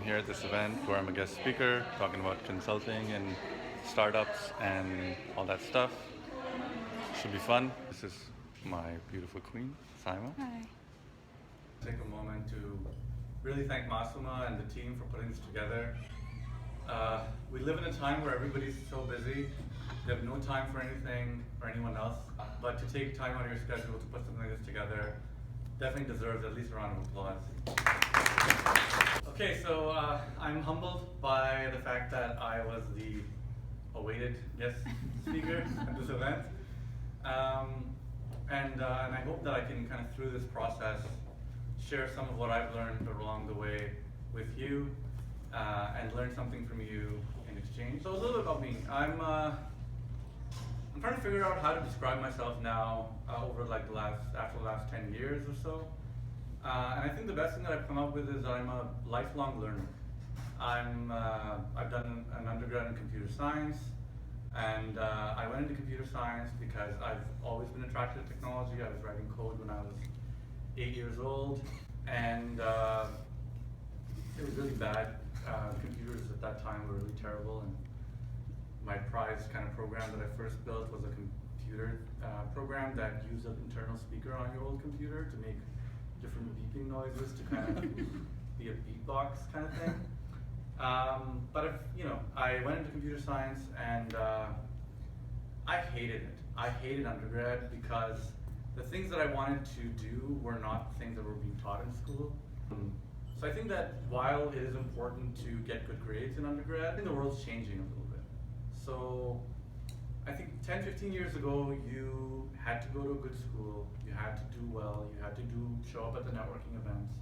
here at this event where I'm a guest speaker talking about consulting and startups and all that stuff. Should be fun. This is my beautiful queen, Saima. Hi. Take a moment to really thank Masuma and the team for putting this together. We live in a time where everybody's so busy, they have no time for anything or anyone else, but to take time out of your schedule to put something like this together definitely deserves at least a round of applause. Okay, so I'm humbled by the fact that I was the awaited guest speaker at this event. And I hope that I can kind of, through this process, share some of what I've learned along the way with you and learn something from you in exchange. So a little bit about me. I'm trying to figure out how to describe myself now over like after the last 10 years or so. And I think the best thing that I've come up with is I'm a lifelong learner. I've done an undergrad in computer science, and I went into computer science because I've always been attracted to technology. I was writing code when I was 8 years old, and it was really bad. Computers at that time were really terrible, and my prize kind of program that I first built was a computer program that used an internal speaker on your old computer to make different beeping noises to kind of be a beatbox kind of thing. But I went into computer science, and I hated it. I hated undergrad because the things that I wanted to do were not things that were being taught in school. So I think that while it is important to get good grades in undergrad, I think the world's changing a little bit. So I think 10, 15 years ago, you had to go to a good school, you had to do well, you had to show up at the networking events.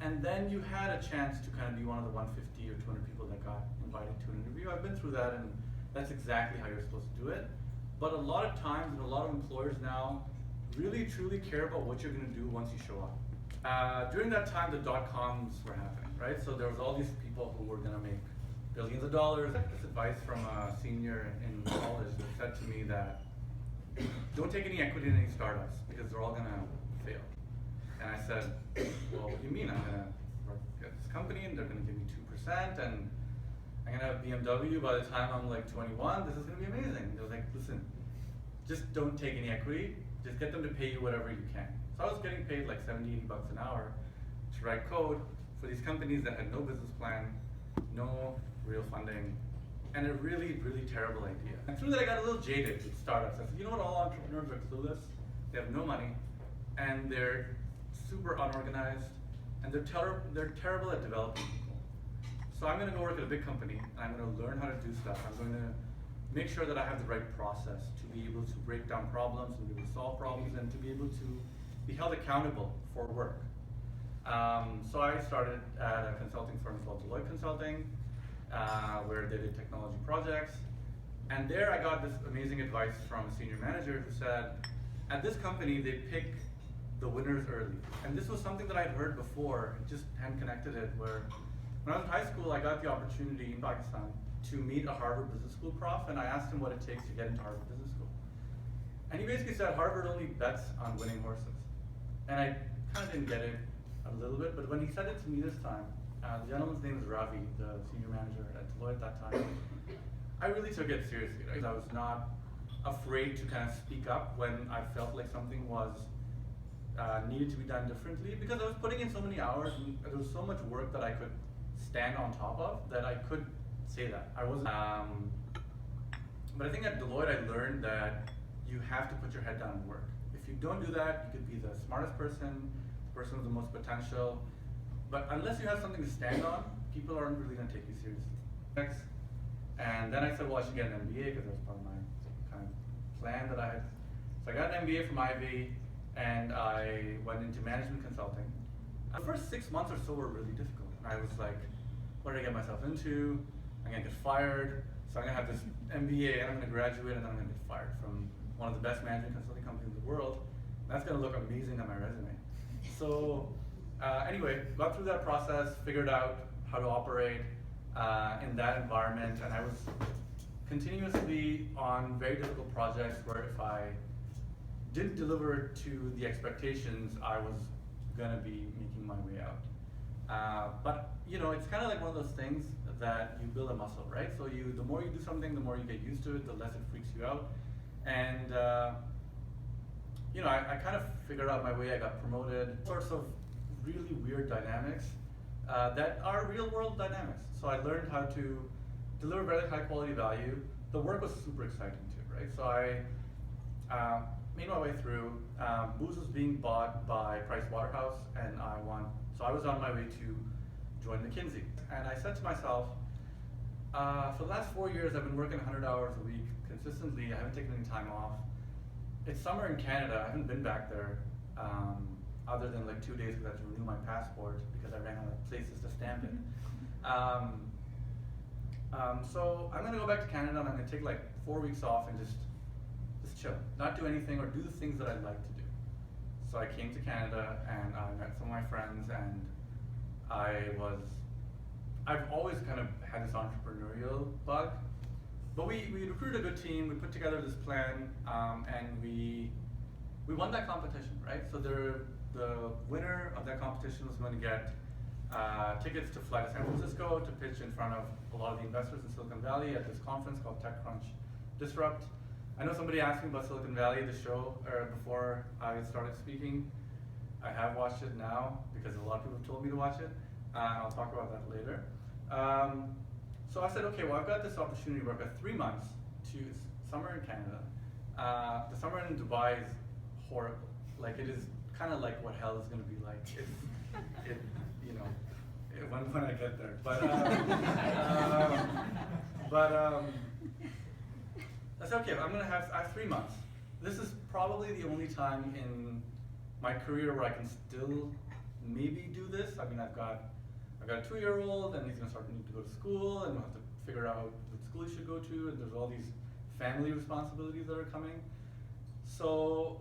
And then you had a chance to kind of be one of the 150 or 200 people that got invited to an interview. I've been through that, and that's exactly how you're supposed to do it. But a lot of times, and a lot of employers now really truly care about what you're going to do once you show up. During that time, the dot-coms were happening, right? So there was all these people who were going to make billions of dollars. This advice from a senior in college that said to me that don't take any equity in any startups because they're all going to fail. And I said, well, what do you mean? I'm going to work at this company and they're going to give me 2% and I'm going to have BMW by the time I'm like 21. This is going to be amazing. They were like, listen, just don't take any equity. Just get them to pay you whatever you can. So I was getting paid like 70, 80 bucks an hour to write code for these companies that had no business plan, no real funding, and a really, really terrible idea. And through that I got a little jaded with startups. I said, you know what, all entrepreneurs are clueless. They have no money, and they're super unorganized, and they're terrible at developing people. So I'm gonna go work at a big company, and I'm gonna learn how to do stuff. I'm going to make sure that I have the right process to be able to break down problems and be able to solve problems and to be able to be held accountable for work. So I started at a consulting firm called Deloitte Consulting, where they did technology projects. And there I got this amazing advice from a senior manager who said, at this company they pick the winners early. And this was something that I'd heard before, just hadn't connected it, where when I was in high school I got the opportunity in Pakistan to meet a Harvard Business School prof, and I asked him what it takes to get into Harvard Business School. And he basically said Harvard only bets on winning horses. And I kind of didn't get it a little bit, but when he said it to me this time, the gentleman's name is Ravi, the senior manager at Deloitte at that time, I really took it seriously. Right? I was not afraid to kind of speak up when I felt like something was needed to be done differently, because I was putting in so many hours and there was so much work that I could stand on top of that I could say that. I wasn't, but I think at Deloitte I learned that you have to put your head down and work. If you don't do that, you could be the smartest person, the person with the most potential, but unless you have something to stand on, people aren't really going to take you seriously. And then I said, well, I should get an MBA because that was part of my kind of plan that I had. So I got an MBA from Ivy, and I went into management consulting. The first 6 months or so were really difficult. I was like, what did I get myself into? I'm going to get fired. So I'm going to have this MBA, and I'm going to graduate, and then I'm going to get fired from one of the best management consulting companies in the world. That's going to look amazing on my resume. So anyway, got through that process, figured out how to operate in that environment, and I was continuously on very difficult projects where if I didn't deliver to the expectations, I was going to be making my way out. But it's kind of like one of those things that you build a muscle, right? So the more you do something, the more you get used to it, the less it freaks you out. And I kind of figured out my way. I got promoted, sorts of really weird dynamics that are real world dynamics. So I learned how to deliver very high quality value. The work was super exciting too, right? So I made my way through. Booz was being bought by Price Waterhouse, and so I was on my way to join McKinsey. And I said to myself, for the last 4 years, I've been working 100 hours a week consistently. I haven't taken any time off. It's summer in Canada. I haven't been back there other than like 2 days because I had to renew my passport because I ran out of places to stamp it. So I'm gonna go back to Canada and I'm gonna take like 4 weeks off and just chill, not do anything or do the things that I like to do. So I came to Canada and I met some of my friends, and I've always kind of had this entrepreneurial bug, but we recruited a good team. We put together this plan, and we won that competition, right? So the winner of that competition was going to get tickets to fly to San Francisco to pitch in front of a lot of the investors in Silicon Valley at this conference called TechCrunch Disrupt. I know somebody asked me about Silicon Valley, the show, before I started speaking. I have watched it now because a lot of people have told me to watch it. I'll talk about that later. So I said, okay, well, I've got this opportunity where I've got 3 months to summer in Canada. The summer in Dubai is horrible. Like, it is kind of like what hell is going to be like. When I get there. But I said, okay, I have 3 months. This is probably the only time in my career where I can still maybe do this. I mean, I've got a 2-year-old, and he's gonna need to go to school, and we'll have to figure out what school he should go to, and there's all these family responsibilities that are coming. So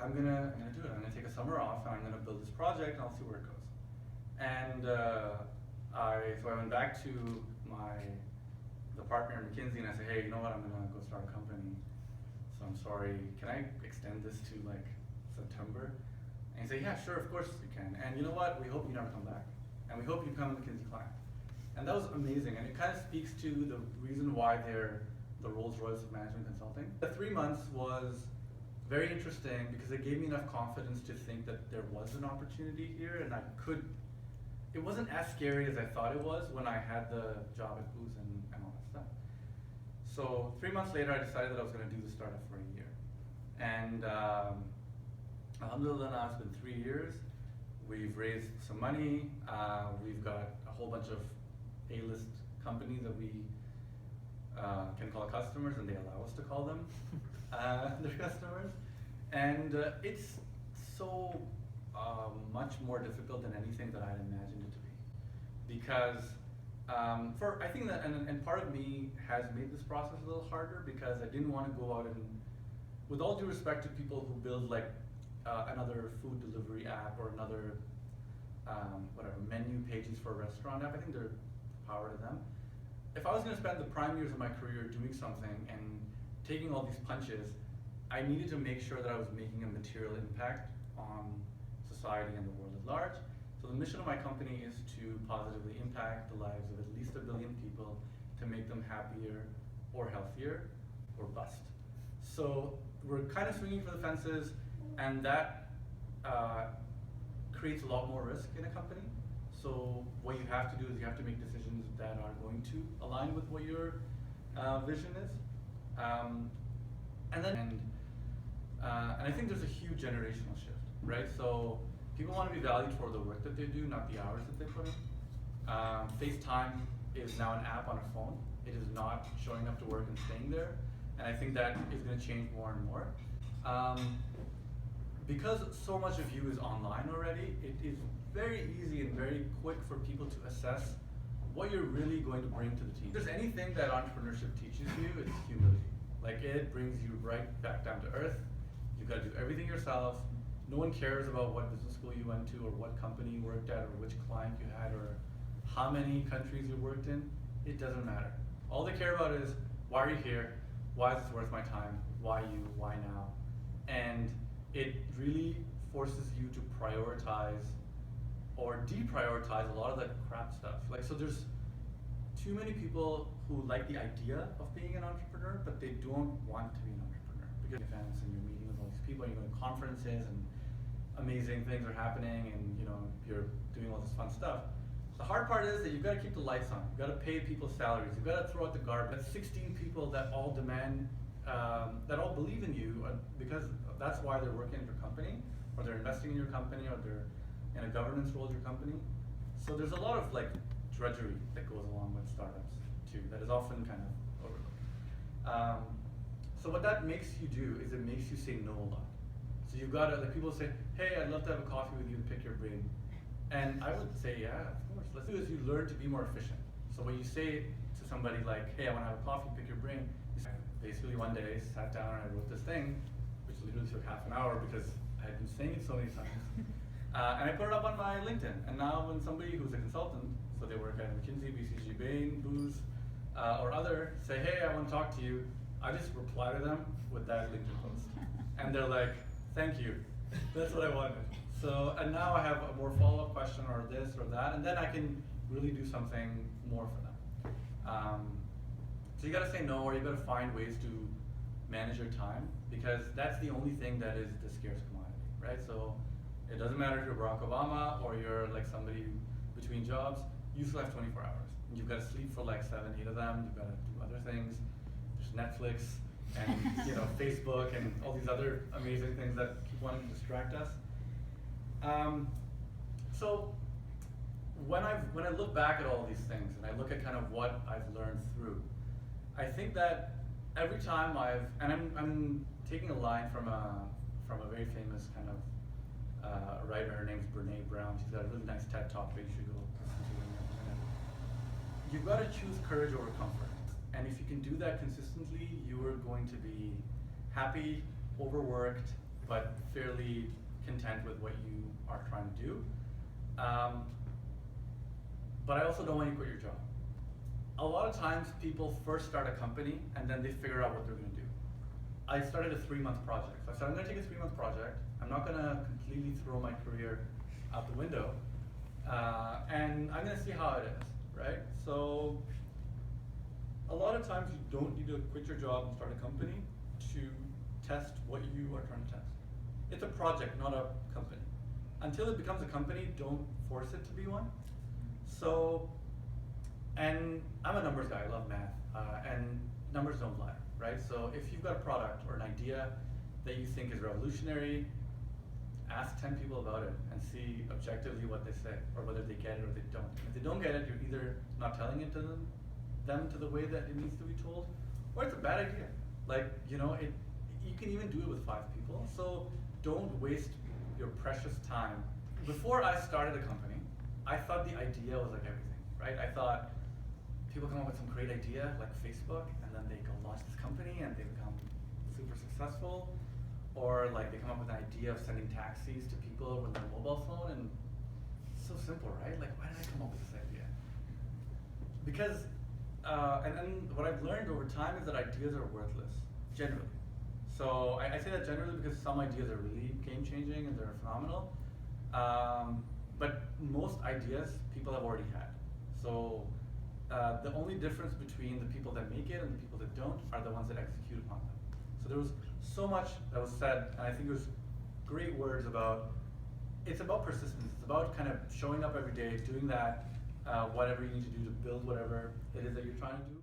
I'm gonna do it. I'm gonna take a summer off, and I'm gonna build this project, and I'll see where it goes. And so I went back to the partner at McKinsey, and I said, hey, you know what? I'm gonna go start a company. So I'm sorry, can I extend this to like September? And he said, yeah, sure, of course you can. And you know what? We hope you never come back. And we hope you become a McKinsey client. And that was amazing. And it kind of speaks to the reason why they're the Rolls-Royce of management consulting. The 3 months was very interesting because it gave me enough confidence to think that there was an opportunity here, and it wasn't as scary as I thought it was when I had the job at Booz and all that stuff. So 3 months later, I decided that I was going to do the startup for a year. And alhamdulillah, now it's been 3 years. We've raised some money. We've got a whole bunch of A-list companies that we can call customers, and they allow us to call them their customers. And it's so much more difficult than anything that I had imagined it to be. Because I think that, and part of me has made this process a little harder because I didn't want to go out and, with all due respect to people who build like another food delivery app or another menu pages for a restaurant app, I think there's power to them. If I was going to spend the prime years of my career doing something and taking all these punches, I needed to make sure that I was making a material impact on society and the world at large. So the mission of my company is to positively impact the lives of at least 1 billion people to make them happier or healthier or bust. So we're kind of swinging for the fences, and that creates a lot more risk in a company. So what you have to do is you have to make decisions that are going to align with what your vision is. And I think there's a huge generational shift, right? So people want to be valued for the work that they do, not the hours that they put in. FaceTime is now an app on a phone. It is not showing up to work and staying there. And I think that is going to change more and more. Because so much of you is online already, it is very easy and very quick for people to assess what you're really going to bring to the team. If there's anything that entrepreneurship teaches you, it's humility. Like, it brings you right back down to earth. You've got to do everything yourself. No one cares about what business school you went to or what company you worked at or which client you had or how many countries you worked in. It doesn't matter. All they care about is, why are you here? Why is this worth my time? Why you? Why now? And it really forces you to prioritize or deprioritize a lot of the crap stuff. Like, so there's too many people who like the idea of being an entrepreneur, but they don't want to be an entrepreneur because events and you're meeting with all these people, and you're going to conferences and amazing things are happening, and you're doing all this fun stuff. The hard part is that you've got to keep the lights on. You've got to pay people's salaries. You've got to throw out the garbage. That's 16 people that all demand, that all believe in you because that's why they're working at your company, or they're investing in your company, or they're in a governance role at your company. So there's a lot of like drudgery that goes along with startups too, that is often kind of overlooked. So what that makes you do is it makes you say no a lot. So you've got to, like, people say, hey, I'd love to have a coffee with you and pick your brain. And I would say, yeah, of course. Let's do is you learn to be more efficient. So when you say to somebody like, hey, I want to have a coffee, pick your brain, basically one day sat down and I wrote this thing, which literally took half an hour because I had been saying it so many times. And I put it up on my LinkedIn. And now when somebody who's a consultant, so they work at McKinsey, BCG, Bain, Booz, or other, say, hey, I want to talk to you, I just reply to them with that LinkedIn post. And they're like, thank you. That's what I wanted. So, and now I have a more follow-up question or this or that, and then I can really do something more for them. So you gotta say no, or you gotta find ways to manage your time, because that's the only thing that is the scarce commodity, right? So it doesn't matter if you're Barack Obama or you're like somebody between jobs, you still have 24 hours. And you've gotta sleep for like 7, 8 of them, you've gotta do other things. There's Netflix and Facebook and all these other amazing things that keep wanting to distract us. So when I look back at all these things and I look at kind of what I've learned through, I think that every time I'm taking a line from a very famous kind of writer. Her name's Brene Brown. She's got a really nice TED Talk that you should go listen to in a minute. You've got to choose courage over comfort. And if you can do that consistently, you are going to be happy, overworked, but fairly content with what you are trying to do. But I also don't want you to quit your job. A lot of times people first start a company and then they figure out what they're going to do. I started a 3-month project. So I said, I'm going to take a 3-month project. I'm not going to completely throw my career out the window. And I'm going to see how it is, right? So a lot of times you don't need to quit your job and start a company to test what you are trying to test. It's a project, not a company. Until it becomes a company, don't force it to be one. So, and I'm a numbers guy, I love math, and numbers don't lie, right? So if you've got a product or an idea that you think is revolutionary, ask 10 people about it and see objectively what they say, or whether they get it or they don't. If they don't get it, you're either not telling it to them to the way that it needs to be told, or it's a bad idea. Like, you can even do it with 5 people. So don't waste your precious time. Before I started a company, I thought the idea was like everything, right? I thought people come up with some great idea like Facebook, and then they go launch this company and they become super successful. Or like they come up with an idea of sending taxis to people with their mobile phone, and it's so simple, right? Like, why did I come up with this idea? Because, and what I've learned over time is that ideas are worthless, generally. So I say that generally because some ideas are really game-changing and they're phenomenal. But most ideas people have already had. So the only difference between the people that make it and the people that don't are the ones that execute upon them. So there was so much that was said, and I think it was great words about, it's about persistence. It's about kind of showing up every day, doing that, whatever you need to do to build whatever it is that you're trying to do.